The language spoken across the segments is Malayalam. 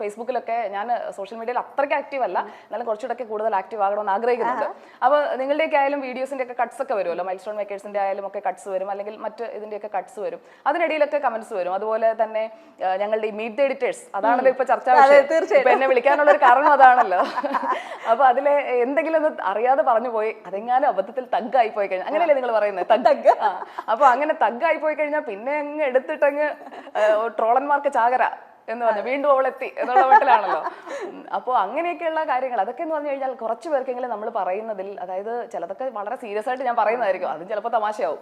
ഫേസ്ബുക്കിലൊക്കെ ഞാൻ സോഷ്യൽ മീഡിയയിൽ അത്രയ്ക്ക് ആക്റ്റീവ് അല്ല, എന്നാലും കുറച്ചുകൂടെ കൂടുതൽ ആക്റ്റീവ് ആകണമെന്ന് ആഗ്രഹിക്കുന്നുണ്ട്. അപ്പോൾ നിങ്ങളുടെയൊക്കെ ആയാലും വീഡിയോസിന്റെ ഒക്കെ കട്ട്സ് ഒക്കെ വരുമല്ലോ, മൈൽ സ്റ്റോൺ മേക്കേഴ്സിന്റെ ആയാലും ഒക്കെ കട്ട്സ് വരും, അല്ലെങ്കിൽ മറ്റ് ഇതിന്റെയൊക്കെ കട്ട്സ് വരും, അതിനിടയിലൊക്കെ കമന്റ്സ് വരും. അതുപോലെ തന്നെ ഞങ്ങളുടെ ഈ മീറ്റ് ദ എഡിറ്റേഴ്സ്, അതാണല്ലോ ഇപ്പൊ ചർച്ചാ വിഷയം, എന്നെ വിളിക്കാനുള്ള ഒരു കാരണം അതാണല്ലോ. അപ്പൊ അതിലെ എന്തെങ്കിലും ഒന്ന് അറിയാതെ പറഞ്ഞു പോയി, അതെങ്ങാനും അബദ്ധത്തിൽ തഗ്ഗായി പോയി കഴിഞ്ഞാൽ, അങ്ങനെയല്ലേ നിങ്ങൾ പറയുന്നത്, തഗ്. അപ്പൊ അങ്ങനെ തഗ്ഗായി പോയി കഴിഞ്ഞാൽ പിന്നെ അങ്ങ് എടുത്തിട്ടങ്ങ് ട്രോളന്മാർക്ക് ചാകര എന്ന് പറഞ്ഞു വീണ്ടും അവളെത്തി എന്നുള്ള മട്ടിലാണല്ലോ. അപ്പോൾ അങ്ങനെയൊക്കെയുള്ള കാര്യങ്ങൾ അതൊക്കെ എന്ന് പറഞ്ഞു കഴിഞ്ഞാൽ കുറച്ച് പേർക്കെങ്കിലും നമ്മൾ പറയുന്നതിൽ, അതായത് ചിലതൊക്കെ വളരെ സീരിയസ് ആയിട്ട് ഞാൻ പറയുന്നതായിരിക്കും, അതും ചിലപ്പോൾ തമാശയാവും,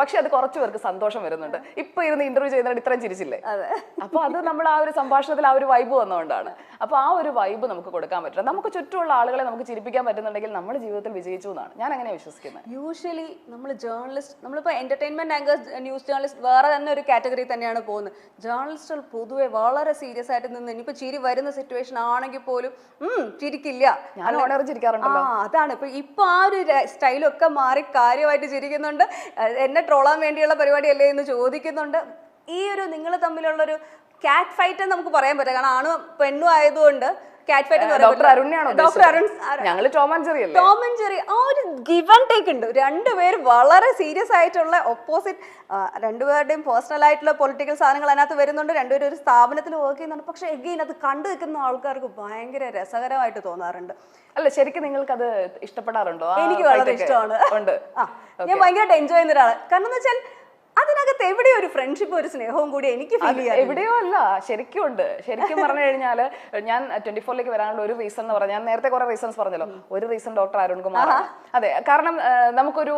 പക്ഷെ അത് കുറച്ച് പേർക്ക് സന്തോഷം വരുന്നുണ്ട്. ഇപ്പൊ ഇരുന്ന് ഇന്റർവ്യൂ ചെയ്യുന്നതിന് ഇത്രയും ചിരിച്ചില്ലേ, അപ്പൊ അത് നമ്മൾ ആ ഒരു സംഭാഷണത്തിൽ ആ ഒരു വൈബ് വന്നുകൊണ്ടാണ്. അപ്പൊ ആ ഒരു വൈബ് നമുക്ക് കൊടുക്കാൻ പറ്റില്ല. നമുക്ക് ചുറ്റുമുള്ള ആളുകളെ നമുക്ക് ചിരിപ്പിക്കാൻ പറ്റുന്നുണ്ടെങ്കിൽ നമ്മൾ ജീവിതത്തിൽ വിജയിച്ചു എന്നാണ് ഞാൻ അങ്ങനെ വിശ്വസിക്കുന്നത്. യൂഷ്വലി നമ്മൾ ജേർണലിസ്റ്റ്, നമ്മളിപ്പോൾ എന്റർടൈൻമെന്റ് ആങ്കർ, ന്യൂസ് ജേർണലിസ്റ്റ് വേറെ തന്നെ ഒരു കാറ്റഗറി തന്നെയാണ് പോകുന്നത്. ജേർണലിസ്റ്റുകൾ പൊതുവെ വളരെ സീരിയസ് ആയിട്ട് നിന്ന് ഇനിയിപ്പോ ചിരി വരുന്ന സിറ്റുവേഷൻ ആണെങ്കിൽ പോലും ചിരിക്കില്ല. ഞാൻ ഓണർ ചിരിക്കാറുണ്ടല്ലോ. അതാണ് ഇപ്പൊ ആ ഒരു സ്റ്റൈലൊക്കെ മാറി കാര്യമായിട്ട് ചിരിക്കുന്നുണ്ട്. എന്നെ ട്രോളാൻ വേണ്ടിയുള്ള പരിപാടിയല്ലേ എന്ന് ചോദിക്കുന്നുണ്ട്. ഈ ഒരു നിങ്ങൾ തമ്മിലുള്ളൊരു കാറ്റ് ഫൈറ്റ് എന്ന് നമുക്ക് പറയാൻ പറ്റില്ല, കാരണം ആണും പെണ്ണും ആയതുകൊണ്ട് കാറ്റ് ഫൈറ്റ് എന്ന് പറയുന്നത് ഡോക്ടർ അരുൺ, ഞങ്ങൾ ടോം ആൻഡ് ജെറി, ആ ഒരു ഗിവ് ആൻഡ് ടേക്ക് ഉണ്ട്. രണ്ടുപേരും വളരെ സീരിയസ് ആയിട്ടുള്ള ഓപ്പോസിറ്റ്, രണ്ടുപേരുടെയും പേഴ്സണൽ ആയിട്ടുള്ള പൊളിറ്റിക്കൽ സാധനങ്ങൾ അതിനകത്ത് വരുന്നുണ്ട്. രണ്ടുപേരും ഒരു സ്ഥാപനത്തിൽ വർക്ക് ചെയ്യുന്നുണ്ട്. പക്ഷെ എഗെയിൻ അത് കണ്ടു നിൽക്കുന്ന ആൾക്കാർക്ക് ഭയങ്കര രസകരമായിട്ട് തോന്നാറുണ്ട്. അല്ല, ശരിക്കും നിങ്ങൾക്ക് അത് ഇഷ്ടപ്പെടാറുണ്ടോ? എനിക്ക് വളരെ ഇഷ്ടമാണ്. ഞാൻ ഭയങ്കരമായിട്ട് എൻജോയ് ചെയ്യുന്ന ഒരാളാണ്. കാരണം എന്ന് വെച്ചാൽ അതിനകത്ത് എവിടെയോ ഒരു ഫ്രണ്ട്ഷിപ്പ്, ഒരു സ്നേഹവും കൂടി എനിക്ക് ഫീൽ ചെയ്യാം. എവിടെയോ അല്ല, ശരിക്കും ഉണ്ട്. ശരിക്കും പറഞ്ഞു കഴിഞ്ഞാൽ ഞാൻ 24ലേക്ക് വരാനുള്ള ഒരു റീസൺ എന്ന് പറഞ്ഞാൽ, ഞാൻ നേരത്തെ കുറെ റീസൺസ് പറഞ്ഞല്ലോ, ഒരു റീസൺ ഡോക്ടർ അരുൺകുമാർ. അതെ, കാരണം നമുക്കൊരു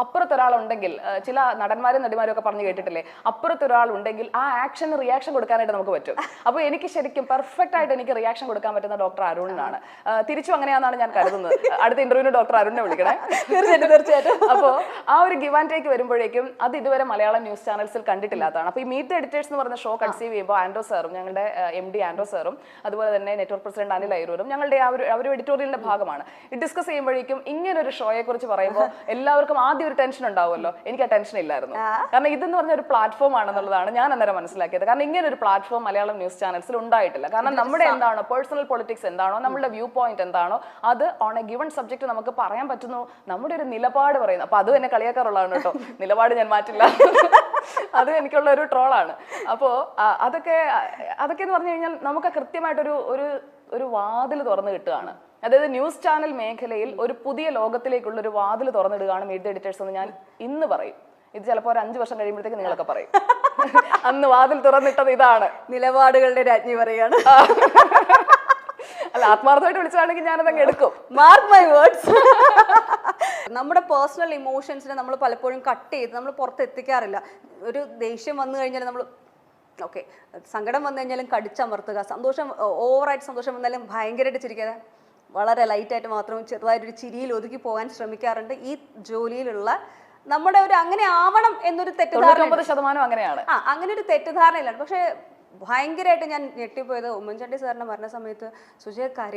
അപ്പുറത്തൊരാളുണ്ടെങ്കിൽ, ചില നടന്മാരും നടിമാരും ഒക്കെ പറഞ്ഞു കേട്ടിട്ടില്ലേ, അപ്പുറത്തൊരാൾ ഉണ്ടെങ്കിൽ ആ ആക്ഷന് റിയാക്ഷൻ കൊടുക്കാനായിട്ട് നമുക്ക് പറ്റും. അപ്പോൾ എനിക്ക് ശരിക്കും പെർഫെക്റ്റ് ആയിട്ട് എനിക്ക് റിയാക്ഷൻ കൊടുക്കാൻ പറ്റുന്ന ഡോക്ടർ അരുണിനാണ്. തിരിച്ചും അങ്ങനെയാണെന്നാണ് ഞാൻ കരുതുന്നത്. അടുത്ത ഇന്റർവ്യൂവിന് ഡോക്ടർ അരുണിനെ വിളിക്കണേ. തീർച്ചയായിട്ടും. അപ്പോൾ ആ ഒരു ഗിവ് ആൻഡ് ടേക്ക് വരുമ്പോഴേക്കും അത് ഇതുവരെ മലയാളം ന്യൂസ് ചാനൽസിൽ കണ്ടിട്ടില്ലാത്തതാണ്. അപ്പോൾ ഈ മീറ്റ് ദ എഡിറ്റേഴ്സ് എന്ന് പറഞ്ഞ ഷോ കൺസീവ് ചെയ്യുമ്പോൾ ആൻഡ്രോ സാറും, ഞങ്ങളുടെ MD ആൻഡ്രോ സാറും, അതുപോലെ തന്നെ നെറ്റ്വർക്ക് പ്രസിഡന്റ് അനിൽ അയ്യൂരും ഞങ്ങളുടെ ആ ഒരു എഡിറ്റോറിയലിന്റെ ഭാഗമാണ്. ഡിസ്കസ് ചെയ്യുമ്പോഴേക്കും ഇങ്ങനെ ഒരു ഷോയെ കുറിച്ച് പറയുമ്പോൾ എല്ലാവർക്കും ആദ്യം ഒരു ടെൻഷൻ ഉണ്ടാവുമല്ലോ. എനിക്ക് ആ ടെൻഷൻ ഇല്ലായിരുന്നു. കാരണം ഇതെന്ന് പറഞ്ഞ ഒരു പ്ലാറ്റ്ഫോം ആണെന്നുള്ളതാണ് ഞാൻ അന്നേരം മനസ്സിലാക്കിയത്. കാരണം ഇങ്ങനെ ഒരു പ്ലാറ്റ്ഫോം മലയാളം ന്യൂസ് ചാനൽസിൽ ഉണ്ടായിട്ടില്ല. കാരണം നമ്മുടെ എന്താണോ പേഴ്സണൽ പൊളിറ്റിക്സ് എന്താണോ, നമ്മുടെ വ്യൂ പോയിന്റ് എന്താണോ, അത് ഓൺ എ ഗിവൺ സബ്ജക്ട് നമുക്ക് പറയാൻ പറ്റുന്നു, നമ്മുടെ ഒരു നിലപാട് പറയുന്നു. അപ്പൊ അതും എന്നെ കളിയാക്കാറുള്ളതാണ് കേട്ടോ, നിലപാട് ഞാൻ മാറ്റില്ല, അത് എനിക്കുള്ള ഒരു ട്രോളാണ്. അപ്പോൾ അതൊക്കെ എന്ന് പറഞ്ഞു കഴിഞ്ഞാൽ നമുക്ക് കൃത്യമായിട്ടൊരു ഒരു വാതിൽ തുറന്നു കിട്ടുകയാണ്. അതായത് ന്യൂസ് ചാനൽ മേഖലയിൽ ഒരു പുതിയ ലോകത്തിലേക്കുള്ള ഒരു വാതിൽ തുറന്നിടുകയാണ് മീറ്റ് ദ എഡിറ്റേഴ്സ് എന്ന് ഞാൻ ഇന്ന് പറയും. ഇത് ചിലപ്പോൾ ഒരു 5 വർഷം കഴിയുമ്പോഴത്തേക്ക് നിങ്ങളൊക്കെ പറയും അന്ന് വാതിൽ തുറന്നിട്ടത് ഇതാണ്. നിലപാടുകളുടെ രാജ്ഞി പറയാണ്. അല്ല, ആത്മാർത്ഥമായിട്ട് വിളിച്ചതാണെങ്കിൽ ഞാനതങ്ങ് എടുക്കും. Mark my words. നമ്മുടെ പേഴ്സണൽ ഇമോഷൻസിനെ നമ്മൾ പലപ്പോഴും കട്ട് ചെയ്ത് നമ്മൾ പുറത്തെത്തിക്കാറില്ല. ഒരു ദേഷ്യം വന്നു കഴിഞ്ഞാൽ നമ്മൾ ഓക്കെ, സങ്കടം വന്നു കഴിഞ്ഞാലും കടിച്ചമർത്തുക, സന്തോഷം ഓവറായിട്ട് സന്തോഷം വന്നാലും ഭയങ്കരമായിട്ട് ചിരിക്കാതെ വളരെ ലൈറ്റായിട്ട് മാത്രം ചെറുതായിട്ടൊരു ചിരിയിൽ ഒതുക്കി പോകാൻ ശ്രമിക്കാറുണ്ട്. ഈ ജോലിയിലുള്ള നമ്മുടെ ഒരു അങ്ങനെ ആവണം എന്നൊരു തെറ്റിദ്ധാരണ, 90% അങ്ങനെയാണ്. അങ്ങനെ ഒരു തെറ്റിദ്ധാരണയിലാണ്. പക്ഷെ ഭയങ്കരമായിട്ട് ഞാൻ ഞെട്ടിപ്പോയത് ഉമ്മൻചാണ്ടി സാറിനെ മരണ സമയത്ത് സുജയ കരയും